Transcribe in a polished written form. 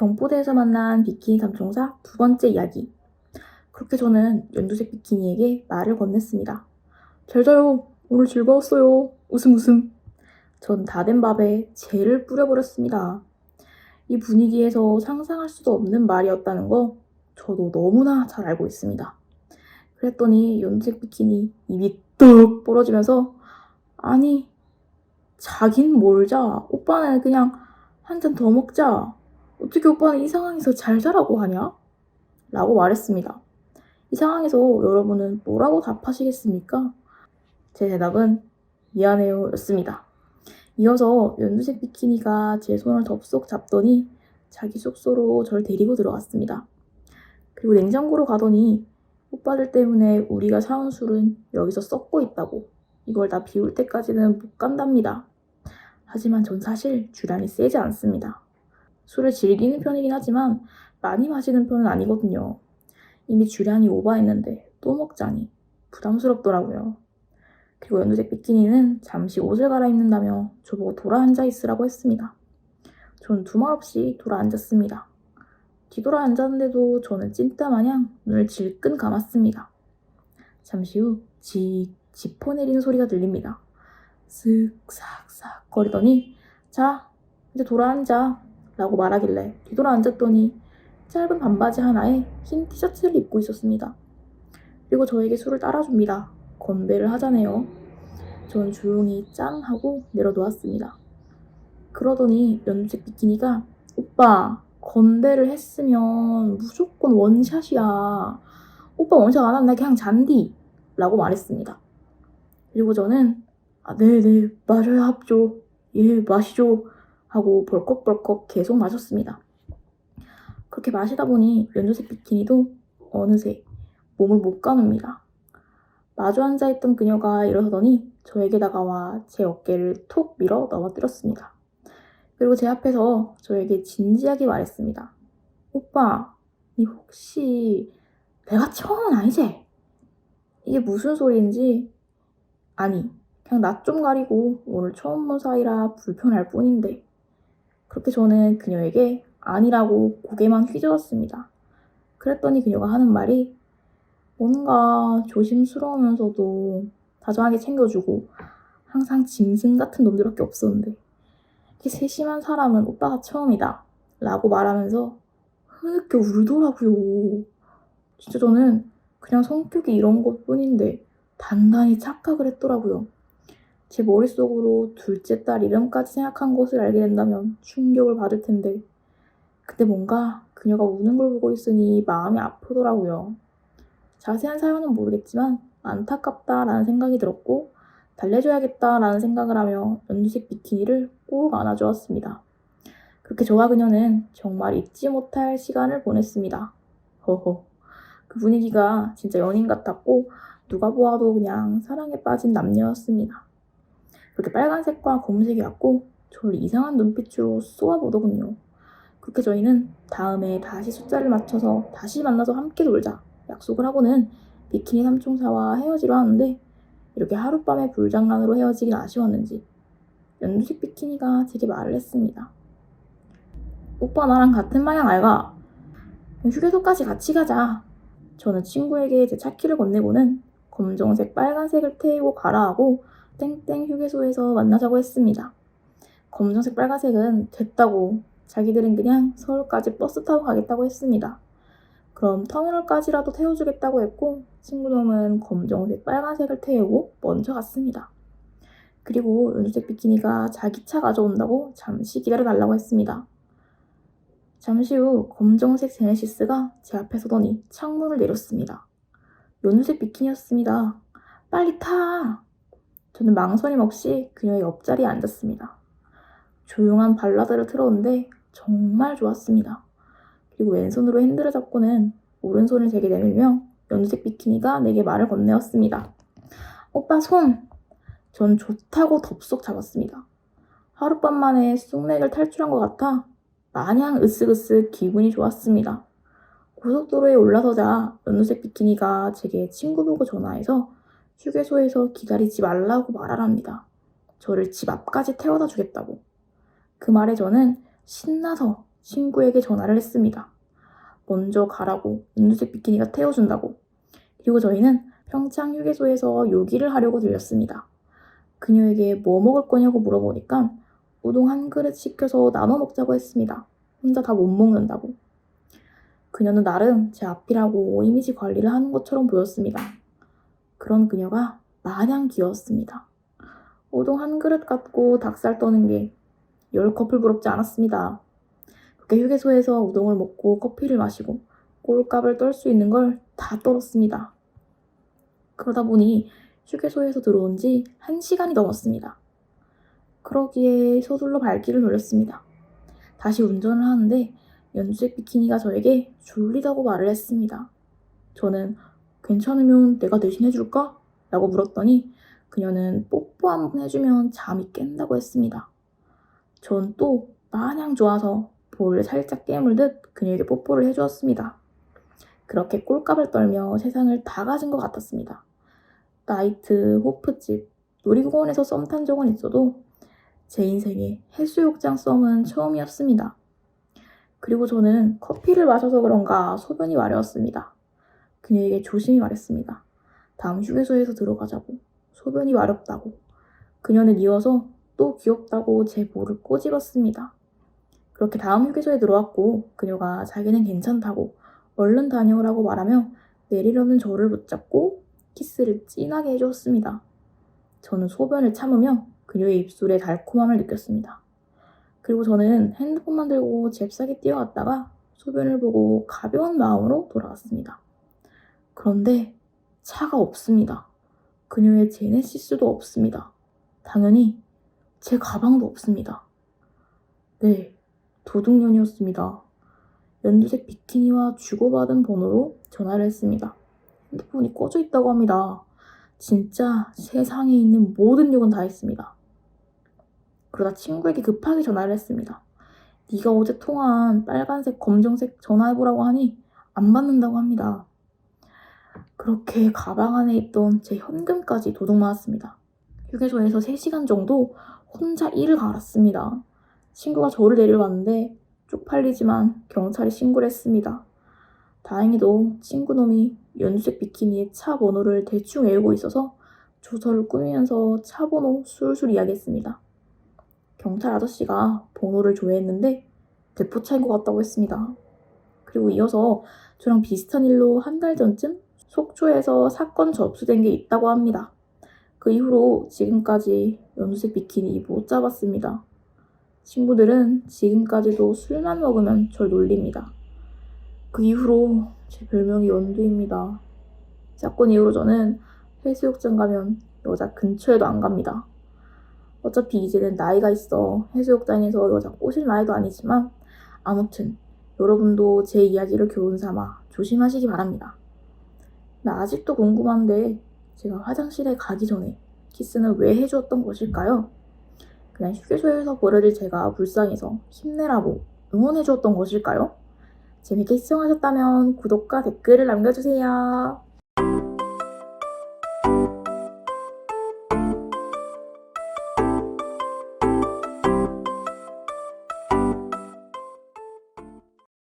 경포대에서 만난 비키니 삼총사 두 번째 이야기. 그렇게 저는 연두색 비키니에게 말을 건넸습니다. 잘 자요. 오늘 즐거웠어요. 웃음 웃음. 전 다 된 밥에 재를 뿌려버렸습니다. 이 분위기에서 상상할 수도 없는 말이었다는 거 저도 너무나 잘 알고 있습니다. 그랬더니 연두색 비키니 입이 뚝 벌어지면서 아니 자긴 뭘 자. 오빠는 그냥 한 잔 더 먹자. 어떻게 오빠는 이 상황에서 잘 자라고 하냐? 라고 말했습니다. 이 상황에서 여러분은 뭐라고 답하시겠습니까? 제 대답은 미안해요 였습니다. 이어서 연두색 비키니가 제 손을 덥석 잡더니 자기 숙소로 절 데리고 들어갔습니다. 그리고 냉장고로 가더니 오빠들 때문에 우리가 사온 술은 여기서 썩고 있다고 이걸 다 비울 때까지는 못 간답니다. 하지만 전 사실 주량이 세지 않습니다. 술을 즐기는 편이긴 하지만 많이 마시는 편은 아니거든요. 이미 주량이 오버했는데 또 먹자니 부담스럽더라고요. 그리고 연두색 비키니는 잠시 옷을 갈아입는다며 저보고 돌아 앉아 있으라고 했습니다. 전 두말 없이 돌아 앉았습니다. 뒤돌아 앉았는데도 저는 찐따마냥 눈을 질끈 감았습니다. 잠시 후 지퍼 내리는 소리가 들립니다. 쓱 싹싹 거리더니 자 이제 돌아 앉아 라고 말하길래 뒤돌아 앉았더니 짧은 반바지 하나에 흰 티셔츠를 입고 있었습니다. 그리고 저에게 술을 따라줍니다. 건배를 하자네요. 전 조용히 짱 하고 내려놓았습니다. 그러더니 연두색 비키니가 오빠 건배를 했으면 무조건 원샷이야. 오빠 원샷 안 하면 나 그냥 잔디 라고 말했습니다. 그리고 저는 네네 맞아요 합죠. 예 마시죠 하고 벌컥벌컥 계속 마셨습니다. 그렇게 마시다 보니 연두색 비키니도 어느새 몸을 못 가눕니다. 마주 앉아있던 그녀가 일어서더니 저에게 다가와 제 어깨를 톡 밀어 넘어뜨렸습니다. 그리고 제 앞에서 저에게 진지하게 말했습니다. 오빠, 니 혹시 내가 처음은 아니지? 이게 무슨 소리인지 아니 그냥 낯 좀 가리고 오늘 처음 본 사이라 불편할 뿐인데 그렇게 저는 그녀에게 아니라고 고개만 휘저었습니다. 그랬더니 그녀가 하는 말이 뭔가 조심스러우면서도 다정하게 챙겨주고 항상 짐승 같은 놈들밖에 없었는데 이렇게 세심한 사람은 오빠가 처음이다 라고 말하면서 흐느껴 울더라고요. 진짜 저는 그냥 성격이 이런 것 뿐인데 단단히 착각을 했더라고요. 제 머릿속으로 둘째 딸 이름까지 생각한 것을 알게 된다면 충격을 받을 텐데 근데 뭔가 그녀가 우는 걸 보고 있으니 마음이 아프더라고요. 자세한 사연은 모르겠지만 안타깝다라는 생각이 들었고 달래줘야겠다라는 생각을 하며 연두색 비키니를 꼭 안아주었습니다. 그렇게 저와 그녀는 정말 잊지 못할 시간을 보냈습니다. 허허. 그 분위기가 진짜 연인 같았고 누가 보아도 그냥 사랑에 빠진 남녀였습니다. 그렇게 빨간색과 검은색이 왔고 저를 이상한 눈빛으로 쏘아보더군요. 그렇게 저희는 다음에 다시 숫자를 맞춰서 다시 만나서 함께 놀자 약속을 하고는 비키니 삼총사와 헤어지려 하는데 이렇게 하룻밤의 불장난으로 헤어지긴 아쉬웠는지 연두색 비키니가 제게 말을 했습니다. 오빠 나랑 같은 방향 알가? 휴게소까지 같이 가자. 저는 친구에게 제 차키를 건네고는 검정색 빨간색을 태우고 가라 하고 땡땡 휴게소에서 만나자고 했습니다. 검정색 빨간색은 됐다고 자기들은 그냥 서울까지 버스 타고 가겠다고 했습니다. 그럼 터미널까지라도 태워주겠다고 했고 친구놈은 검정색 빨간색을 태우고 먼저 갔습니다. 그리고 연두색 비키니가 자기 차 가져온다고 잠시 기다려달라고 했습니다. 잠시 후 검정색 제네시스가 제 앞에 서더니 창문을 내렸습니다. 연두색 비키니였습니다. 빨리 타! 저는 망설임 없이 그녀의 옆자리에 앉았습니다. 조용한 발라드를 틀었는데 정말 좋았습니다. 그리고 왼손으로 핸들을 잡고는 오른손을 제게 내밀며 연두색 비키니가 내게 말을 건네었습니다. 오빠 손! 전 좋다고 덥석 잡았습니다. 하룻밤 만에 쑥맥을 탈출한 것 같아 마냥 으쓱으쓱 기분이 좋았습니다. 고속도로에 올라서자 연두색 비키니가 제게 친구 보고 전화해서 휴게소에서 기다리지 말라고 말하랍니다. 저를 집 앞까지 태워다 주겠다고. 그 말에 저는 신나서 친구에게 전화를 했습니다. 먼저 가라고, 연두색 비키니가 태워준다고. 그리고 저희는 평창 휴게소에서 요기를 하려고 들렸습니다. 그녀에게 뭐 먹을 거냐고 물어보니까 우동 한 그릇 시켜서 나눠 먹자고 했습니다. 혼자 다 못 먹는다고. 그녀는 나름 제 앞이라고 이미지 관리를 하는 것처럼 보였습니다. 그런 그녀가 마냥 귀여웠습니다. 우동 한 그릇 갖고 닭살 떠는 게 10커플 부럽지 않았습니다. 그렇게 휴게소에서 우동을 먹고 커피를 마시고 꼴값을 떨 수 있는 걸 다 떨었습니다. 그러다 보니 휴게소에서 들어온 지 1시간이 넘었습니다. 그러기에 서둘러 발길을 돌렸습니다. 다시 운전을 하는데 연두색 비키니가 저에게 졸리다고 말을 했습니다. 저는 괜찮으면 내가 대신 해줄까? 라고 물었더니 그녀는 뽀뽀 한번 해주면 잠이 깬다고 했습니다. 전 또 마냥 좋아서 볼을 살짝 깨물듯 그녀에게 뽀뽀를 해주었습니다. 그렇게 꼴값을 떨며 세상을 다 가진 것 같았습니다. 나이트, 호프집, 놀이공원에서 썸 탄 적은 있어도 제 인생에 해수욕장 썸은 처음이었습니다. 그리고 저는 커피를 마셔서 그런가 소변이 마려웠습니다. 그녀에게 조심히 말했습니다. 다음 휴게소에서 들어가자고, 소변이 마렵다고. 그녀는 이어서 또 귀엽다고 제 볼을 꼬집었습니다. 그렇게 다음 휴게소에 들어왔고 그녀가 자기는 괜찮다고 얼른 다녀오라고 말하며 내리려는 저를 붙잡고 키스를 진하게 해주었습니다. 저는 소변을 참으며 그녀의 입술에 달콤함을 느꼈습니다. 그리고 저는 핸드폰만 들고 잽싸게 뛰어갔다가 소변을 보고 가벼운 마음으로 돌아왔습니다. 그런데 차가 없습니다. 그녀의 제네시스도 없습니다. 당연히 제 가방도 없습니다. 네, 도둑년이었습니다. 연두색 비키니와 주고받은 번호로 전화를 했습니다. 핸드폰이 꺼져 있다고 합니다. 진짜 세상에 있는 모든 욕은 다 했습니다. 그러다 친구에게 급하게 전화를 했습니다. 네가 어제 통화한 빨간색, 검정색 전화해보라고 하니 안 받는다고 합니다. 그렇게 가방 안에 있던 제 현금까지 도둑 맞았습니다. 휴게소에서 3시간 정도 혼자 이를 갈았습니다. 친구가 저를 데려왔는데 쪽팔리지만 경찰에 신고를 했습니다. 다행히도 친구놈이 연두색 비키니의 차 번호를 대충 외우고 있어서 조서를 꾸미면서 차 번호 술술 이야기했습니다. 경찰 아저씨가 번호를 조회했는데 대포 차인 것 같다고 했습니다. 그리고 이어서 저랑 비슷한 일로 한 달 전쯤 속초에서 사건 접수된 게 있다고 합니다. 그 이후로 지금까지 연두색 비키니 못 잡았습니다. 친구들은 지금까지도 술만 먹으면 절 놀립니다. 그 이후로 제 별명이 연두입니다. 사건 이후로 저는 해수욕장 가면 여자 근처에도 안 갑니다. 어차피 이제는 나이가 있어 해수욕장에서 여자 꼬실 나이도 아니지만 아무튼 여러분도 제 이야기를 교훈 삼아 조심하시기 바랍니다. 나 아직도 궁금한데 제가 화장실에 가기 전에 키스는 왜 해주었던 것일까요? 그냥 휴게소에서 버려질 제가 불쌍해서 힘내라고 응원해주었던 것일까요? 재밌게 시청하셨다면 구독과 댓글을 남겨주세요.